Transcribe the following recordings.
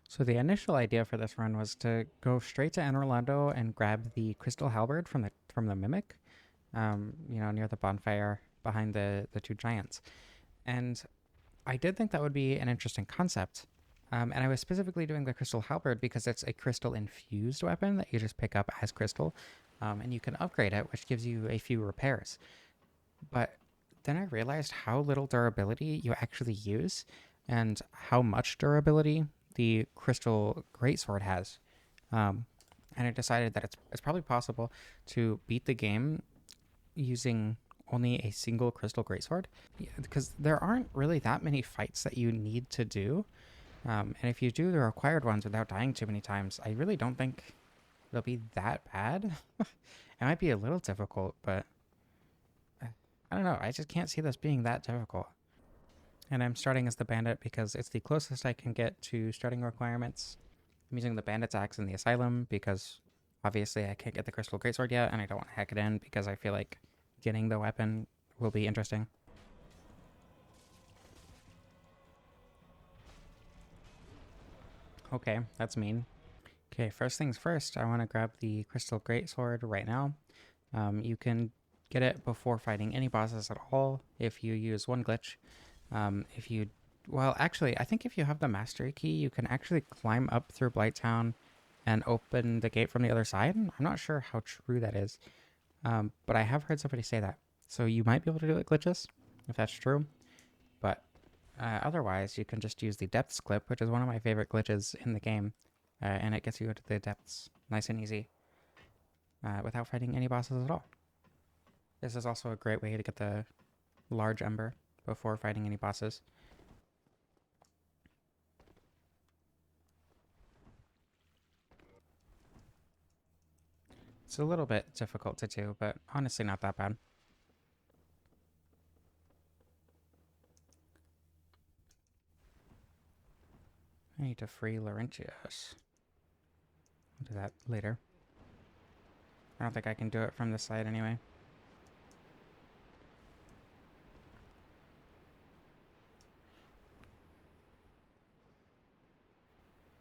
So the initial idea for this run was to go straight to Anor Londo and grab the Crystal Halberd from the Mimic, near the bonfire behind the two giants. And I did think that would be an interesting concept. And I was specifically doing the Crystal Halberd because it's a crystal infused weapon that you just pick up as crystal, and you can upgrade it, which gives you a few repairs. But then I realized how little durability you actually use and how much durability the Crystal Greatsword has. Um, and I decided that it's probably possible to beat the game using only a single Crystal Greatsword, because there aren't really that many fights that you need to do. And if you do the required ones without dying too many times, I really don't think it'll be that bad. It might be a little difficult, but I don't know. I just can't see this being that difficult. And I'm starting as the bandit because it's the closest I can get to starting requirements. I'm using the bandit's axe in the asylum because obviously I can't get the crystal greatsword yet, and I don't want to hack it in because I feel like getting the weapon will be interesting. Okay, that's mean. Okay, first things first, I want to grab the crystal greatsword right now. You can get it before fighting any bosses at all if you use one glitch. If you, well, actually, I think if you have the mastery key, you can actually climb up through Blighttown and open the gate from the other side. I'm not sure how true that is, but I have heard somebody say that. So you might be able to do it glitches, if that's true. But otherwise, you can just use the depths clip, which is one of my favorite glitches in the game, and it gets you into the depths nice and easy without fighting any bosses at all. This is also a great way to get the large ember before fighting any bosses. It's a little bit difficult to do, but honestly not that bad. I need to free Laurentius. I'll do that later. I don't think I can do it from this side anyway.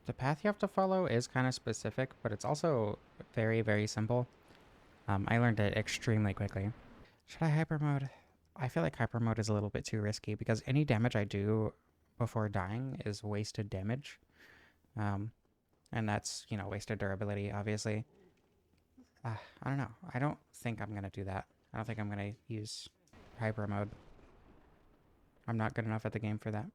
The path you have to follow is kind of specific, but it's also very, very simple. I learned it extremely quickly. Should I hyper mode? I feel like hyper mode is a little bit too risky because any damage I do before dying is wasted damage. Um, and that's, wasted durability, obviously. I don't know. I don't think I'm going to do that. I don't think I'm going to use hyper mode. I'm not good enough at the game for that.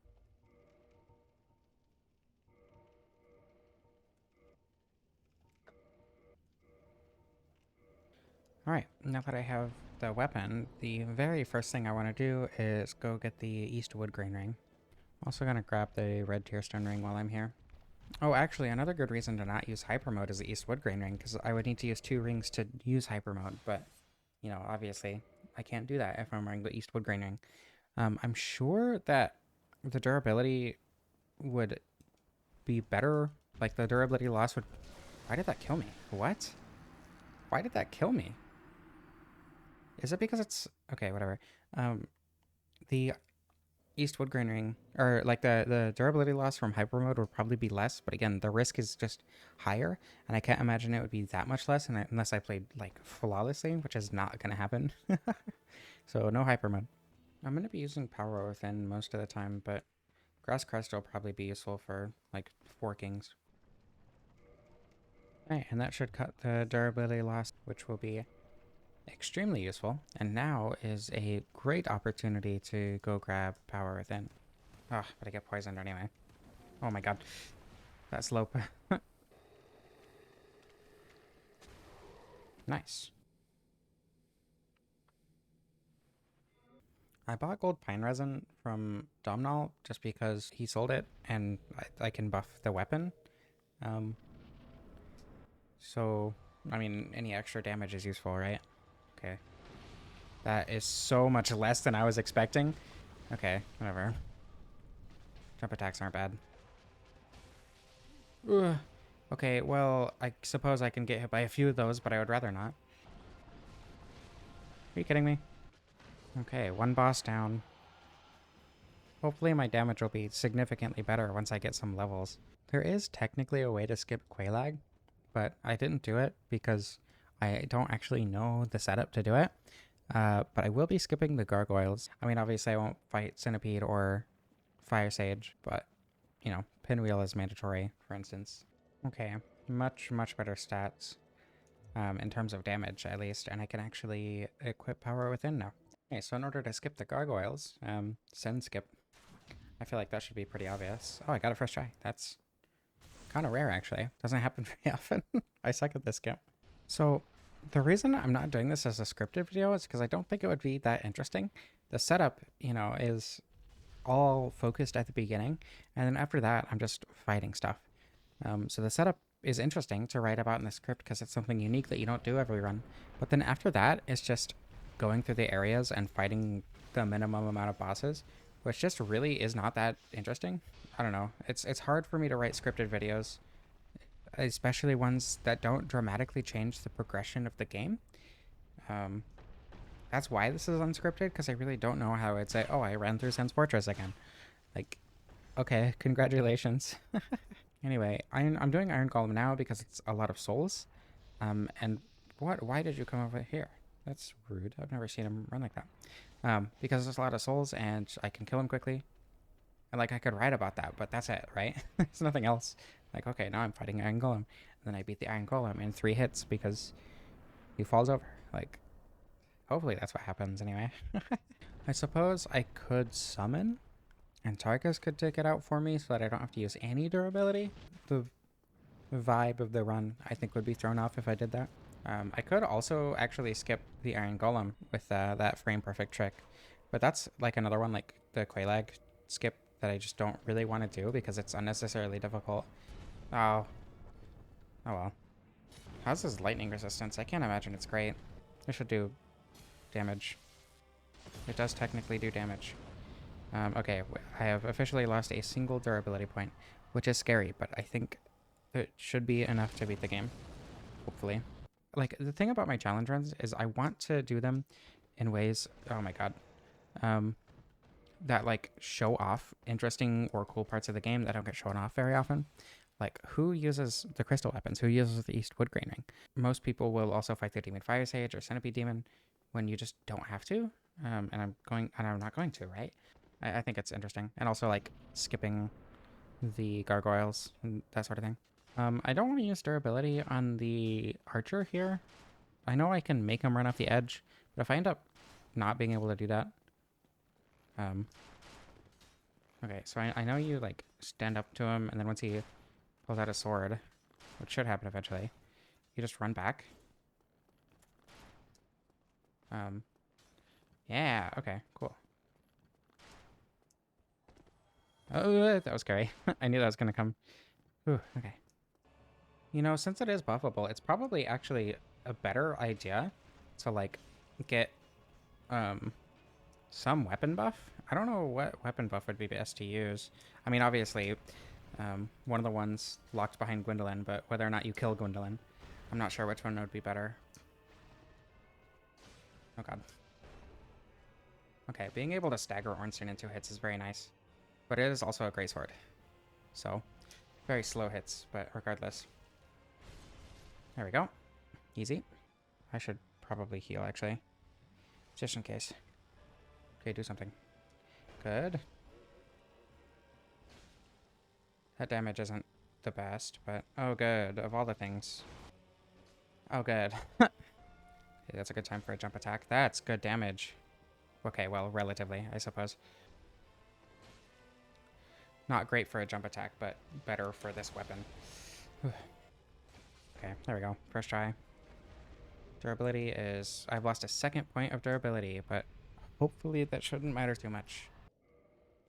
Alright, now that I have the weapon, the very first thing I want to do is go get the Eastwood Grain Ring. I'm also going to grab the Red Tearstone Ring while I'm here. Oh, actually, another good reason to not use Hyper Mode is the Eastwood Grain Ring, because I would need to use 2 rings to use Hyper Mode, but, obviously, I can't do that if I'm wearing the Eastwood Grain Ring. I'm sure that the durability would be better, like the durability loss would... Why did that kill me? What? Why did that kill me? Is it because it's... Okay, whatever. The Eastwood Grain Ring, or like the durability loss from hyper mode would probably be less, but again, the risk is just higher, and I can't imagine it would be that much less unless I played like flawlessly, which is not going to happen. So no hyper mode. I'm going to be using Power Within most of the time, but Grass Crest will probably be useful for like forkings. Right, and that should cut the durability loss, which will be extremely useful. And now is a great opportunity to go grab Power Within. Ah, but I get poisoned anyway. Oh my god. That slope. Nice. I bought gold pine resin from Domhnall just because he sold it and I can buff the weapon. Um, so, I mean, any extra damage is useful, right? Okay. That is so much less than I was expecting. Okay, whatever. Jump attacks aren't bad. Ugh. Okay, well, I suppose I can get hit by a few of those, but I would rather not. Are you kidding me? Okay, one boss down. Hopefully my damage will be significantly better once I get some levels. There is technically a way to skip Quelaag, but I didn't do it because I don't actually know the setup to do it. But I will be skipping the gargoyles. I mean, obviously I won't fight Centipede or Fire Sage, but, you know, Pinwheel is mandatory, for instance. Okay, much, much better stats, in terms of damage, at least, and I can actually equip Power Within now. Okay, so in order to skip the gargoyles, send skip. I feel like that should be pretty obvious. Oh, I got it first try. That's kind of rare, actually. Doesn't happen very often. I suck at this skip. So the reason I'm not doing this as a scripted video is because I don't think it would be that interesting. The setup, you know, is all focused at the beginning, and then after that, I'm just fighting stuff. So the setup is interesting to write about in the script because it's something unique that you don't do every run. But then after that, it's just going through the areas and fighting the minimum amount of bosses, which just really is not that interesting. I don't know. It's hard for me to write scripted videos, especially ones that don't dramatically change the progression of the game. Um, that's why this is unscripted, because I really don't know how I'd say, oh, I ran through Sen's Fortress again. Like, okay, congratulations. Anyway, I'm doing Iron Golem now because it's a lot of souls. And why did you come over here? That's rude. I've never seen him run like that. Because there's a lot of souls and I can kill him quickly. And like I could write about that, but that's it, right? There's nothing else. Like, okay, now I'm fighting Iron Golem. And then I beat the Iron Golem in 3 hits because he falls over. Like, hopefully that's what happens anyway. I suppose I could summon and Tarkus could take it out for me so that I don't have to use any durability. The vibe of the run, I think, would be thrown off if I did that. I could also actually skip the Iron Golem with that frame perfect trick. But that's like another one, like the Quelaag skip, that I just don't really want to do because it's unnecessarily difficult. Oh. Oh well. How's his lightning resistance? I can't imagine it's great. It should do damage. It does technically do damage. Okay, I have officially lost a single durability point, which is scary, but I think it should be enough to beat the game, hopefully. Like, the thing about my challenge runs is I want to do them in ways, oh my god, that, like, show off interesting or cool parts of the game that don't get shown off very often. Like, who uses the crystal weapons? Who uses the East Wood Grain Ring? Most people will also fight the Demon Fire Sage or Centipede Demon when you just don't have to. And I'm not going to, right? I think it's interesting. And also, like, skipping the gargoyles and that sort of thing. I don't want to use durability on the archer here. I know I can make him run off the edge, but if I end up not being able to do that... okay, so I know you, like, stand up to him, and then once he pulls out a sword, which should happen eventually, you just run back. Yeah, okay, cool. Oh, that was scary. I knew that was gonna come. Ooh, okay. You know, since it is buffable, it's probably actually a better idea to, like, get some weapon buff. I don't know what weapon buff would be best to use. I mean, obviously, one of the ones locked behind Gwendolyn, but whether or not you kill Gwendolyn, I'm not sure which one would be better. Oh god. Okay, being able to stagger Ornstein in 2 hits is very nice. But it is also a great sword. So, very slow hits, but regardless. There we go. Easy. I should probably heal, actually. Just in case. Okay, do something. Good. That damage isn't the best, but... oh, good. Of all the things. Oh, good. Okay, that's a good time for a jump attack. That's good damage. Okay, well, relatively, I suppose. Not great for a jump attack, but better for this weapon. Okay, there we go. First try. Durability is... I've lost a second point of durability, but hopefully that shouldn't matter too much.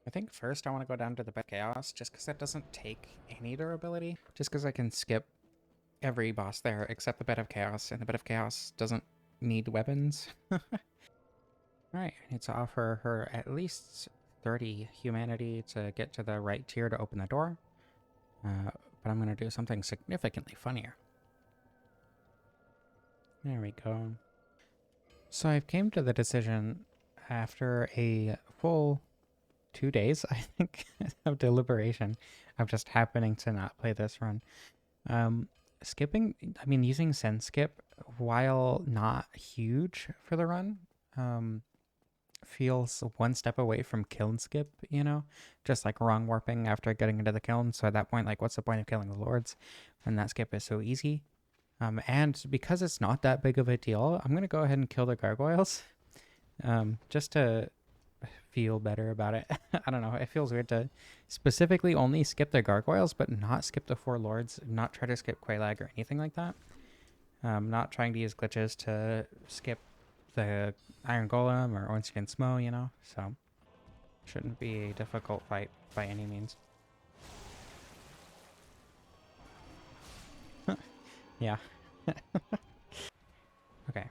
I think first I want to go down to the Bed of Chaos, just because that doesn't take any durability. Just because I can skip every boss there except the Bed of Chaos, and the Bed of Chaos doesn't need weapons. Alright, I need to offer her at least 30 humanity to get to the right tier to open the door. But I'm going to do something significantly funnier. There we go. So I've came to the decision after a full 2 days, I think, of deliberation of just happening to not play this run. Um, skipping, I mean, using Send Skip, while not huge for the run, um, feels one step away from kiln skip, you know? Just like wrong warping after getting into the kiln. So at that point, like, what's the point of killing the lords when that skip is so easy? And because it's not that big of a deal, I'm going to go ahead and kill the gargoyles just to feel better about it. I don't know. It feels weird to specifically only skip the gargoyles, but not skip the 4 lords, not try to skip Quelaag or anything like that. Not trying to use glitches to skip the Iron Golem or Ornstein Smo, you know? So, shouldn't be a difficult fight by any means. Yeah. Okay.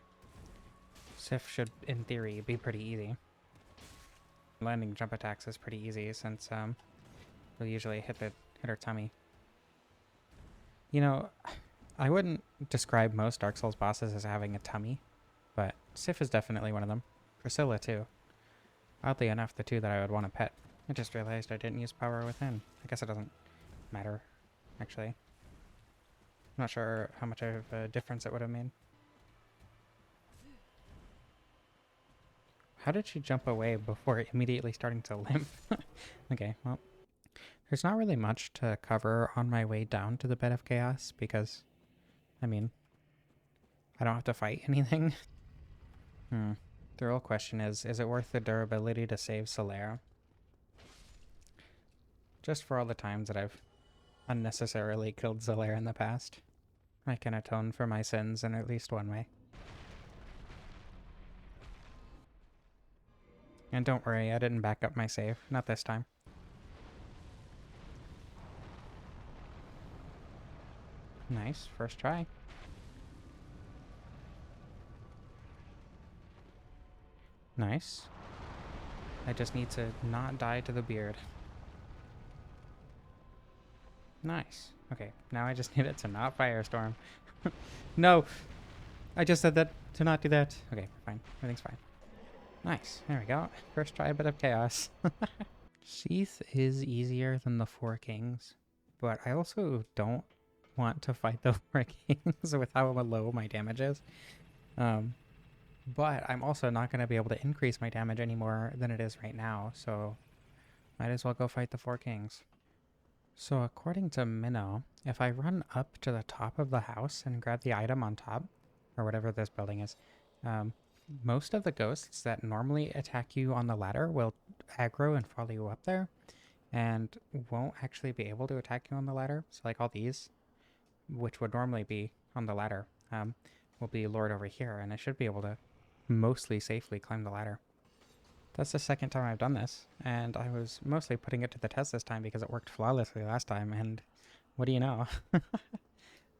Sif should, in theory, be pretty easy. Landing jump attacks is pretty easy since we'll usually hit her tummy. You know, I wouldn't describe most Dark Souls bosses as having a tummy, but Sif is definitely one of them. Priscilla too. Oddly enough, the two that I would want to pet. I just realized I didn't use Power Within. I guess it doesn't matter, actually. I'm not sure how much of a difference it would have made. How did she jump away before immediately starting to limp? Okay, well, there's not really much to cover on my way down to the Bed of Chaos because, I mean, I don't have to fight anything. The real question is it worth the durability to save Solera? Just for all the times that I've unnecessarily killed Solera in the past, I can atone for my sins in at least one way. And don't worry, I didn't back up my save. Not this time. Nice, first try. Nice. I just need to not die to the beard. Nice. Okay, now I just need it to not firestorm. No! I just said that to not do that. Okay, fine. Everything's fine. Nice. There we go. First try, a bit of chaos. Sheath is easier than the 4 kings, but I also don't want to fight the 4 kings with how low my damage is. But I'm also not going to be able to increase my damage any more than it is right now, so might as well go fight the 4 kings. So according to Minnow, if I run up to the top of the house and grab the item on top, or whatever this building is, most of the ghosts that normally attack you on the ladder will aggro and follow you up there, and won't actually be able to attack you on the ladder. So like all these, which would normally be on the ladder, will be lured over here, and I should be able to mostly safely climb the ladder. That's the second time I've done this, and I was mostly putting it to the test this time because it worked flawlessly last time, and what do you know?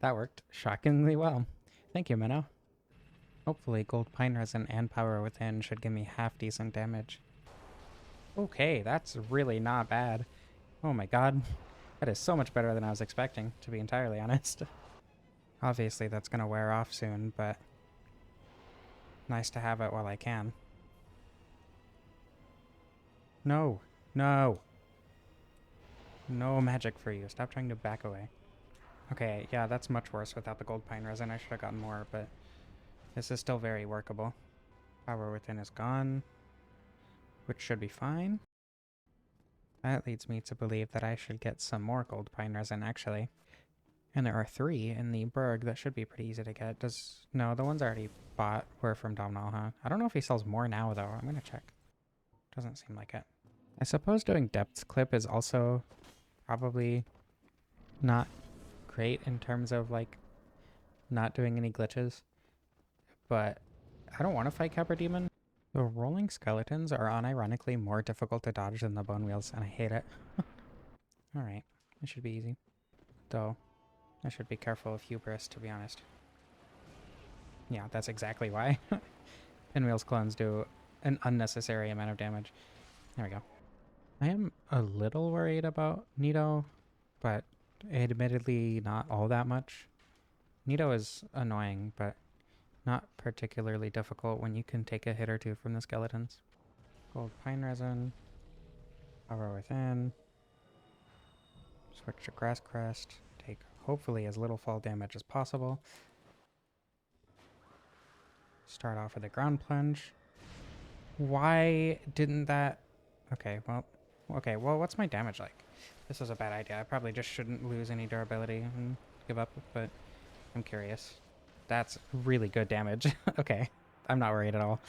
That worked shockingly well. Thank you, Minnow. Hopefully Gold Pine Resin and Power Within should give me half decent damage. Okay, that's really not bad. Oh my god. That is so much better than I was expecting, to be entirely honest. Obviously that's gonna wear off soon, but nice to have it while I can. No. No. No magic for you. Stop trying to back away. Okay, yeah, that's much worse without the Gold Pine Resin. I should have gotten more, but this is still very workable. Power Within is gone, which should be fine. That leads me to believe that I should get some more Gold Pine Resin, actually. And there are 3 in the Burg that should be pretty easy to get. No, the ones I already bought were from Domhnall, huh? I don't know if he sells more now, though. I'm gonna check. Doesn't seem like it. I suppose doing Depths Clip is also probably not great in terms of, like, not doing any glitches. But I don't want to fight Capra Demon. The rolling skeletons are unironically more difficult to dodge than the bone wheels, and I hate it. Alright, it should be easy. Though, I should be careful of hubris, to be honest. Yeah, that's exactly why. Pinwheel's clones do an unnecessary amount of damage. There we go. I am a little worried about Nito, but admittedly not all that much. Nito is annoying, but not particularly difficult when you can take a hit or two from the skeletons. Gold Pine Resin. Power within. Switch to Grass Crest. Take hopefully as little fall damage as possible. Start off with a Ground Plunge. Why didn't that... Okay, well, what's my damage like? This was a bad idea. I probably just shouldn't lose any durability and give up, but I'm curious. That's really good damage. Okay, I'm not worried at all.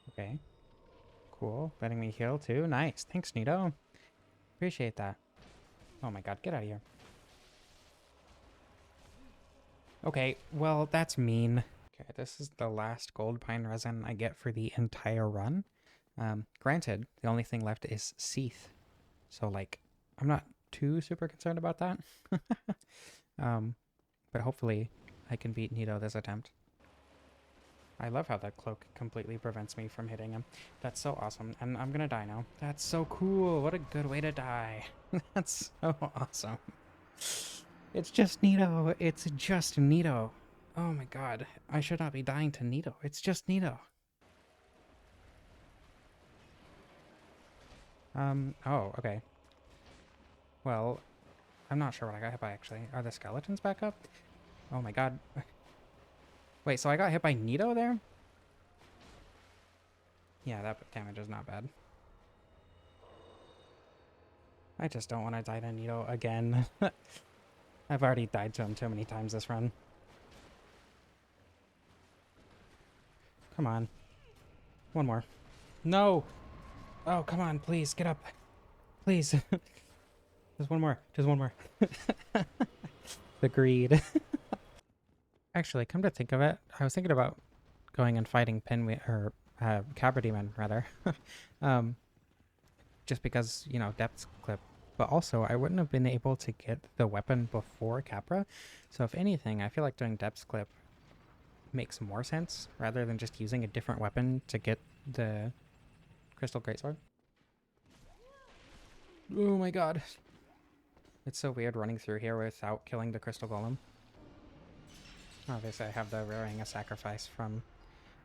Okay, cool. Letting me heal too. Nice. Thanks, Nito. Appreciate that. Oh my god, get out of here. Okay, well, that's mean. Okay, this is the last gold pine resin I get for the entire run. Granted, the only thing left is Seath. So, like, I'm not too super concerned about that. But hopefully I can beat Nito this attempt. I love how that cloak completely prevents me from hitting him. That's so awesome. And I'm gonna die now. That's so cool. What a good way to die. That's so awesome. It's just Nito. It's just Nito. Oh my god. I should not be dying to Nito. It's just Nito. Oh, okay. Well, I'm not sure what I got hit by, actually. Are the skeletons back up? Oh my god. Wait, so I got hit by Nito there? Yeah, that damage is not bad. I just don't want to die to Nito again. I've already died to him too many times this run. Come on. One more. No! Oh, come on, please, get up. Please. Just one more. Just one more. The greed. Actually, come to think of it, I was thinking about going and fighting Cabra Demon, rather. Just because, you know, depth clip. But also, I wouldn't have been able to get the weapon before Capra. So if anything, I feel like doing depth clip makes more sense, rather than just using a different weapon to get the Crystal Greatsword. Oh my god. It's so weird running through here without killing the Crystal Golem. Obviously, I have the Raring a Sacrifice from...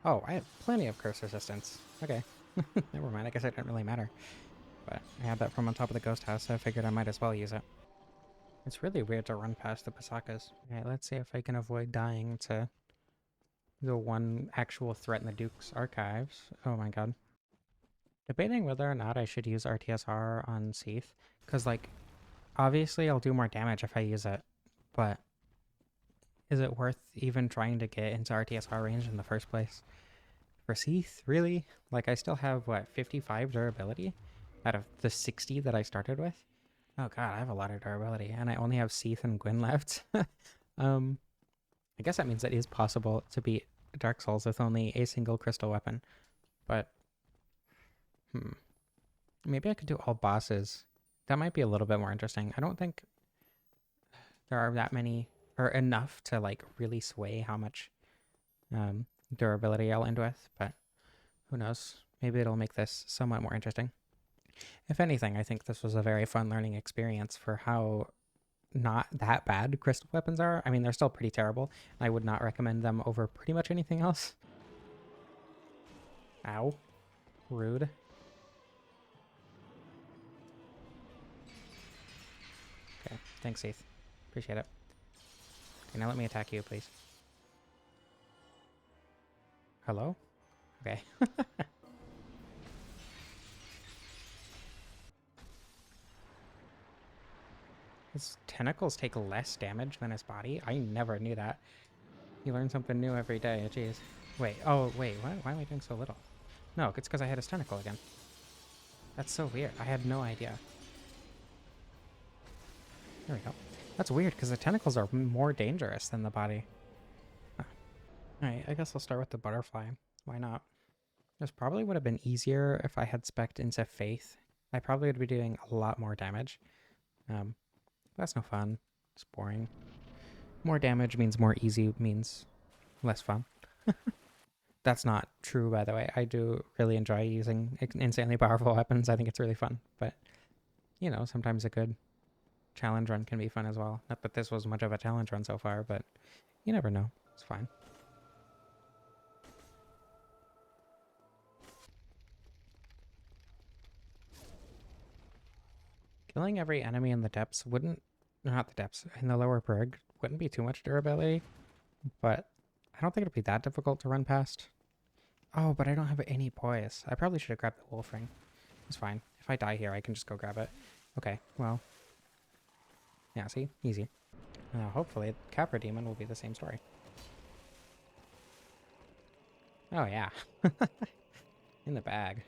Oh, I have plenty of curse resistance. Okay. Never mind, I guess it didn't really matter. But I had that from on top of the ghost house, so I figured I might as well use it. It's really weird to run past the Pasakas. Alright, let's see if I can avoid dying to the one actual threat in the Duke's archives. Oh my god. Debating whether or not I should use RTSR on Seath, because, like, obviously I'll do more damage if I use it, but is it worth even trying to get into RTSR range in the first place? For Seath, really? Like, I still have, what, 55 durability out of the 60 that I started with? Oh god, I have a lot of durability, and I only have Seath and Gwyn left. I guess that means it is possible to beat Dark Souls with only a single crystal weapon, but... Maybe I could do all bosses. That might be a little bit more interesting. I don't think there are that many, or enough to, like, really sway how much durability I'll end with, but who knows? Maybe it'll make this somewhat more interesting. If anything, I think this was a very fun learning experience for how not that bad crystal weapons are. I mean, they're still pretty terrible. I would not recommend them over pretty much anything else. Ow. Rude. Okay, thanks, Seath. Appreciate it. Okay, now let me attack you, please. Hello? Okay. His tentacles take less damage than his body? I never knew that. You learn something new every day, jeez. Wait, oh, wait, what? Why am I doing so little? No, it's because I hit his tentacle again. That's so weird. I had no idea. There we go. That's weird, because the tentacles are more dangerous than the body. Huh. Alright, I guess I'll start with the butterfly. Why not? This probably would have been easier if I had spec'd into Faith. I probably would be doing a lot more damage. That's no fun. It's boring. More damage means more easy, means less fun. That's not true, by the way. I do really enjoy using insanely powerful weapons. I think it's really fun. But, you know, sometimes a good challenge run can be fun as well. Not that this was much of a challenge run so far, but you never know. It's fine. Killing every enemy in the depths wouldn't, not the depths, in the lower berg wouldn't be too much durability, but I don't think it'd be that difficult to run past. Oh, but I don't have any poise. I probably should have grabbed the wolf ring. It's fine. If I die here, I can just go grab it. Okay, well. Yeah, see? Easy. Hopefully, Capra Demon will be the same story. Oh, yeah. In the bag.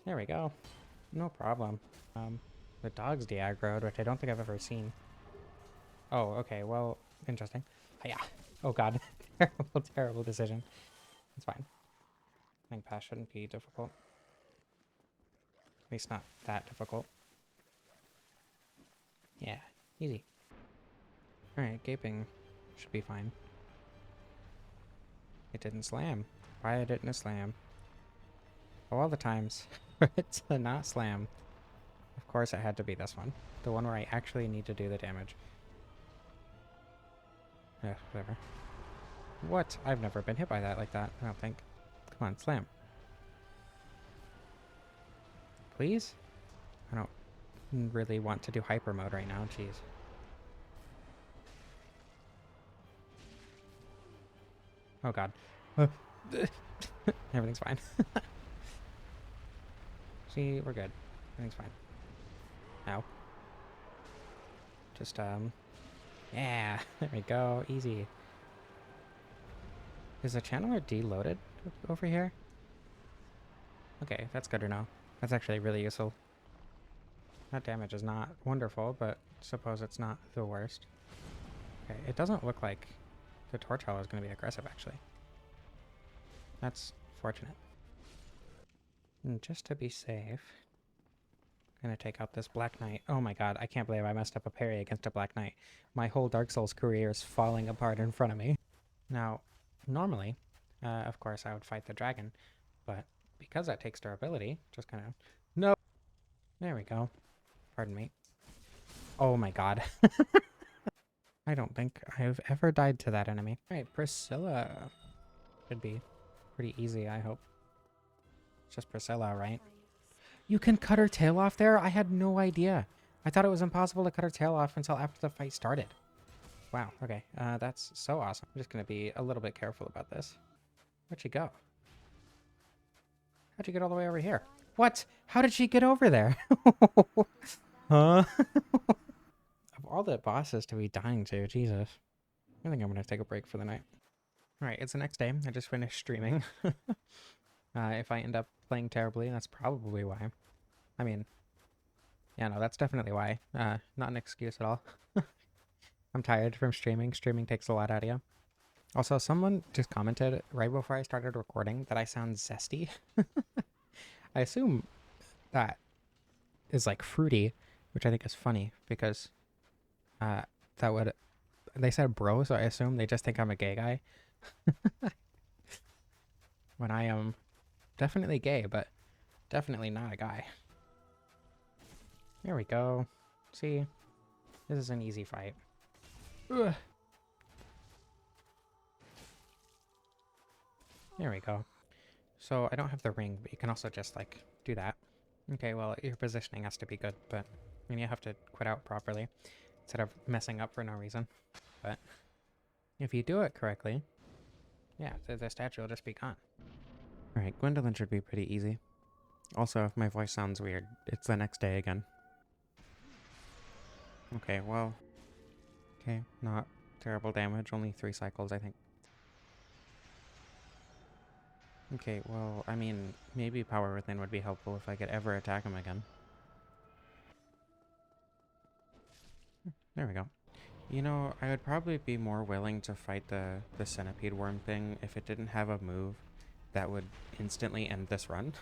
There we go. No problem. The dog's de-aggroed, which I don't think I've ever seen. Oh, okay, well, interesting. Yeah. Oh god. Terrible, terrible decision. It's fine. I think pass shouldn't be difficult. At least not that difficult. Yeah, easy. Alright, gaping should be fine. It didn't slam. Why didn't it slam? Of all the times for it to not slam, of course it had to be this one. The one where I actually need to do the damage. Ugh, whatever. What? I've never been hit by that like that, I don't think. Come on, slam. Please? I don't really want to do hyper mode right now, jeez. Oh god. Everything's fine. See, we're good. Everything's fine. Ow. Just, yeah, there we go, easy. Is the channeler deloaded over here? Okay, that's good to know. That's actually really useful. That damage is not wonderful, but suppose it's not the worst. Okay, it doesn't look like the Torch Hollow is going to be aggressive, actually. That's fortunate. And just to be safe, I'm going to take out this Black Knight. Oh my god, I can't believe I messed up a parry against a Black Knight. My whole Dark Souls career is falling apart in front of me. Now, normally, of course, I would fight the dragon, but because that takes durability, just kind of... No! There we go. Pardon me. Oh my god. I don't think I've ever died to that enemy. Alright, Priscilla. Should be pretty easy, I hope. It's just Priscilla, right? You can cut her tail off there? I had no idea. I thought it was impossible to cut her tail off until after the fight started. Wow, okay. That's so awesome. I'm just going to be a little bit careful about this. Where'd she go? How'd you get all the way over here? What? How did she get over there? Huh? Of all the bosses to be dying to, Jesus. I think I'm going to take a break for the night. Alright, it's the next day. I just finished streaming. If I end up playing terribly, that's probably why. I mean, yeah, no, that's definitely why. Not an excuse at all. I'm tired from streaming. Streaming takes a lot out of you. Also, someone just commented right before I started recording that I sound zesty. I assume that is like fruity, which I think is funny because that would... They said bro, so I assume they just think I'm a gay guy. When I am definitely gay, but definitely not a guy. There we go. See? This is an easy fight. Ugh. There we go. So I don't have the ring, but you can also just like do that. Okay, well, your positioning has to be good, but I mean, you have to quit out properly instead of messing up for no reason. But if you do it correctly, yeah, the statue will just be gone. Alright, Gwendolyn should be pretty easy. Also, if my voice sounds weird, it's the next day again. Okay, well... Okay, not terrible damage, only 3 cycles, I think. Okay, well, I mean, maybe Power Within would be helpful if I could ever attack him again. There we go. You know, I would probably be more willing to fight the centipede worm thing if it didn't have a move that would instantly end this run.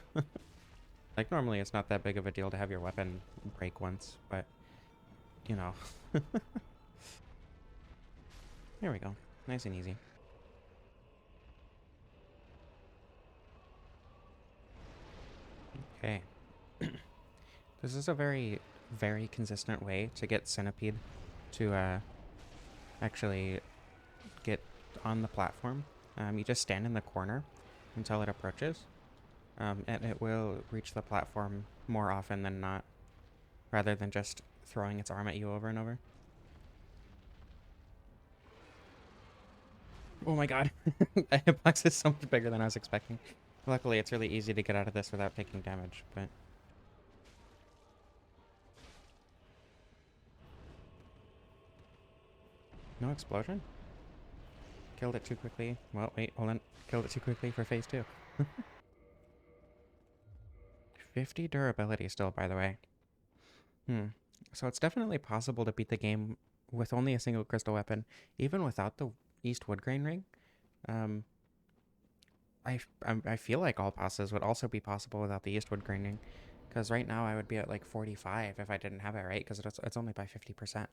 Like, normally it's not that big of a deal to have your weapon break once, but, you know. There we go. Nice and easy. Okay. This is a very, very consistent way to get Centipede to actually get on the platform. You just stand in the corner until it approaches, and it will reach the platform more often than not, rather than just throwing its arm at you over and over. Oh my god. The hitbox is so much bigger than I was expecting. Luckily, it's really easy to get out of this without taking damage, but... No explosion? Killed it too quickly. Well, wait, hold on. Killed it too quickly for phase 2. 50 durability still, by the way. So it's definitely possible to beat the game with only a single crystal weapon, even without the East Woodgrain ring. Um, I feel like all passes would also be possible without the East Woodgrain ring, because right now I would be at like 45 if I didn't have it, right? Because it's only by 50%.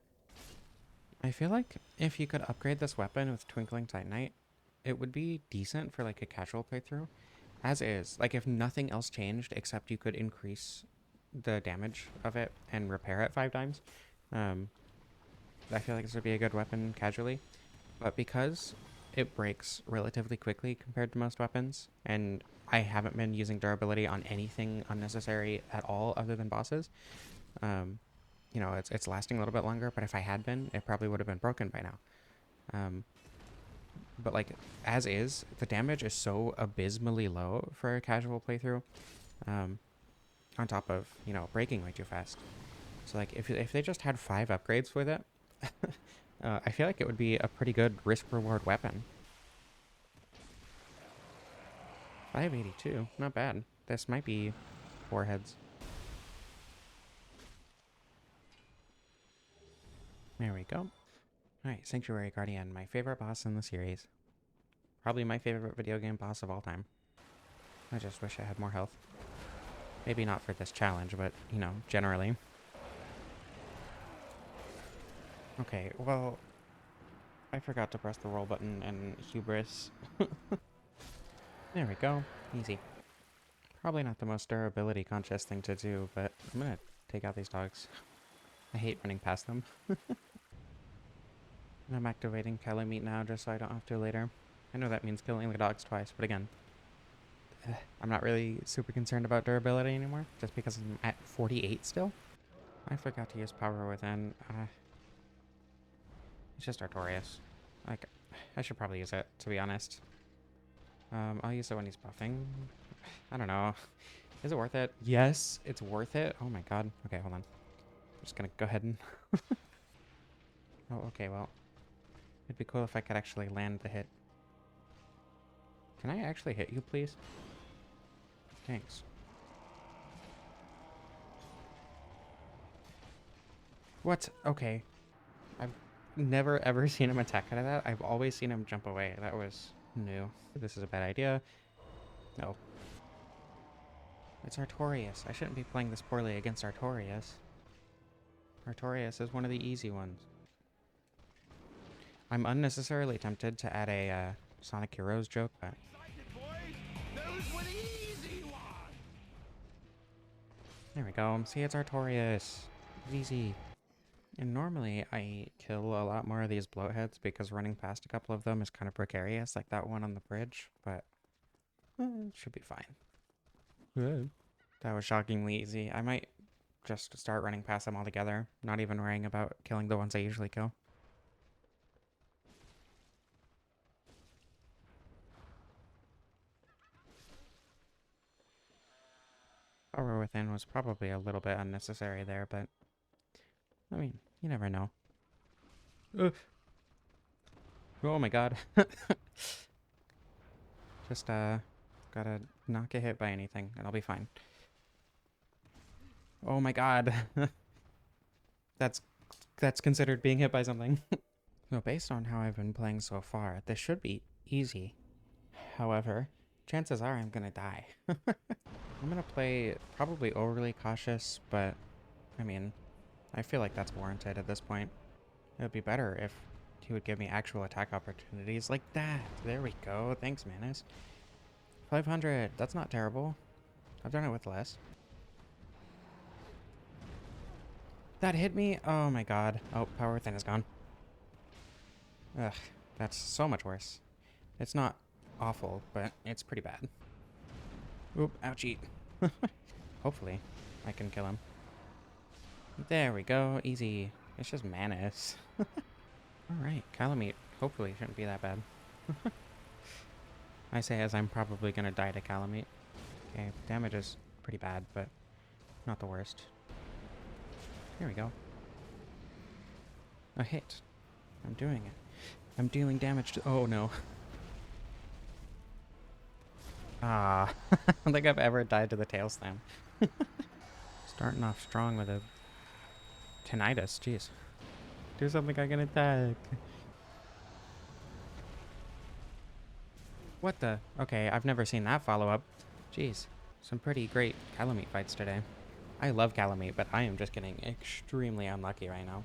I feel like if you could upgrade this weapon with Twinkling Titanite, it would be decent for like a casual playthrough. As is, like if nothing else changed except you could increase the damage of it and repair it 5 times. I feel like this would be a good weapon casually, but because it breaks relatively quickly compared to most weapons, and I haven't been using durability on anything unnecessary at all other than bosses, you know, it's lasting a little bit longer, but if I had been, it probably would have been broken by now. But like, as is, the damage is so abysmally low for a casual playthrough, on top of, you know, breaking way too fast. So like, if they just had 5 upgrades with it, I feel like it would be a pretty good risk-reward weapon. 582, not bad. This might be 4 heads. There we go. Alright, Sanctuary Guardian, my favorite boss in the series. Probably my favorite video game boss of all time. I just wish I had more health. Maybe not for this challenge, but, you know, generally. Okay, well, I forgot to press the roll button and hubris. There we go. Easy. Probably not the most durability conscious thing to do, but I'm gonna take out these dogs. I hate running past them. And I'm activating Kelly Meat now just so I don't have to later. I know that means killing the dogs twice, but again, I'm not really super concerned about durability anymore, just because I'm at 48 still. I forgot to use Power Within. It's just Artorias. Like, I should probably use it, to be honest. I'll use it when he's buffing. I don't know. Is it worth it? Yes, it's worth it. Oh my god. Okay, hold on. I'm just gonna go ahead and... Oh, okay, well. It'd be cool if I could actually land the hit. Can I actually hit you, please? Thanks. What? Okay. I've never ever seen him attack out of that. I've always seen him jump away. That was new. This is a bad idea. No. It's Artorias. I shouldn't be playing this poorly against Artorias. Artorias is one of the easy ones. I'm unnecessarily tempted to add a Sonic Heroes joke, but... There we go. See, it's Artorias. It's easy. And normally I kill a lot more of these bloatheads because running past a couple of them is kind of precarious, like that one on the bridge, but it should be fine. That was shockingly easy. I might just start running past them altogether, not even worrying about killing the ones I usually kill. Power Within was probably a little bit unnecessary there, but I mean, you never know. Oh my god. Just gotta not get hit by anything and I'll be fine. Oh my god. That's considered being hit by something. So based on how I've been playing so far, this should be easy. However, chances are I'm gonna die. I'm gonna play probably overly cautious, but I mean, I feel like that's warranted at this point. It would be better if he would give me actual attack opportunities like that. There we go. Thanks, Manus. 500. That's not terrible. I've done it with less. That hit me? Oh my god. Oh, Power Within is gone. Ugh, that's so much worse. It's not awful, but it's pretty bad. Oop, ouchie. Hopefully, I can kill him. There we go, easy. It's just Manus. Alright, Calamite hopefully shouldn't be that bad. I say as I'm probably gonna die to Calamite. Okay, damage is pretty bad, but not the worst. Here we go. A hit. I'm doing it. I'm dealing damage to— oh no. Ah, I don't think I've ever died to the tail slam. Starting off strong with a tinnitus, jeez. Do something I can attack. What the? Okay, I've never seen that follow-up. Jeez, some pretty great Calamite fights today. I love Calamite, but I am just getting extremely unlucky right now.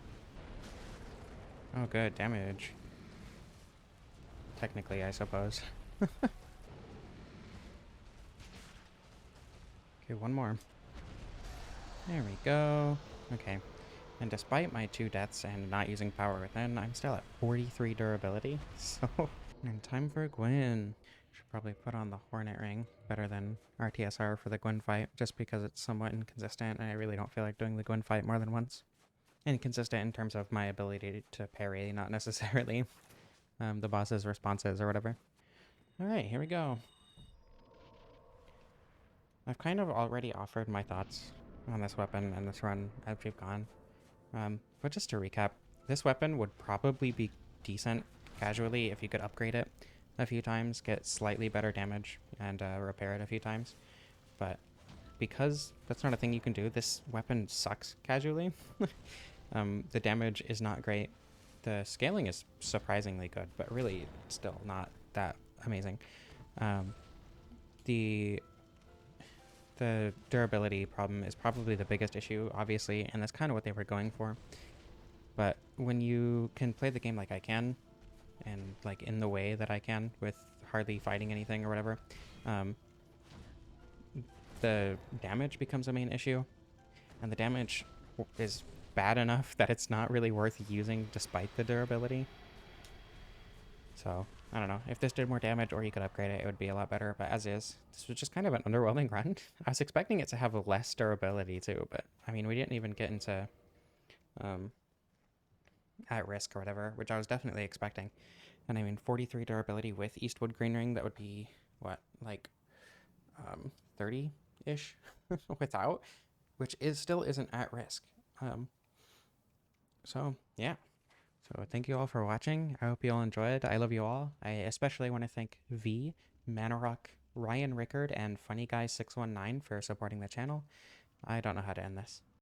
Oh good, damage. Technically, I suppose. Okay, one more. There we go. Okay. And despite my 2 deaths and not using Power Within, I'm still at 43 durability. So, and time for Gwyn. Should probably put on the Hornet Ring. Better than RTSR for the Gwyn fight, just because it's somewhat inconsistent and I really don't feel like doing the Gwyn fight more than once. Inconsistent in terms of my ability to parry, not necessarily the boss's responses or whatever. Alright, here we go. I've kind of already offered my thoughts on this weapon and this run as we've gone. But just to recap, this weapon would probably be decent casually if you could upgrade it a few times, get slightly better damage, and repair it a few times. But because that's not a thing you can do, this weapon sucks casually. The damage is not great. The scaling is surprisingly good, but really still not that amazing. The durability problem is probably the biggest issue, obviously, and that's kind of what they were going for. But when you can play the game like I can, and like in the way that I can, with hardly fighting anything or whatever, the damage becomes a main issue, and the damage is bad enough that it's not really worth using despite the durability. So, I don't know. If this did more damage or you could upgrade it, it would be a lot better. But as is, this was just kind of an underwhelming run. I was expecting it to have less durability too, but I mean, we didn't even get into at risk or whatever, which I was definitely expecting. And I mean, 43 durability with Eastwood Green Ring, that would be, what, like 30-ish without, which still isn't at risk. So, yeah. So thank you all for watching. I hope you all enjoyed. I love you all. I especially want to thank V, Manorock, Ryan Rickard, and Funny Guy 619 for supporting the channel. I don't know how to end this.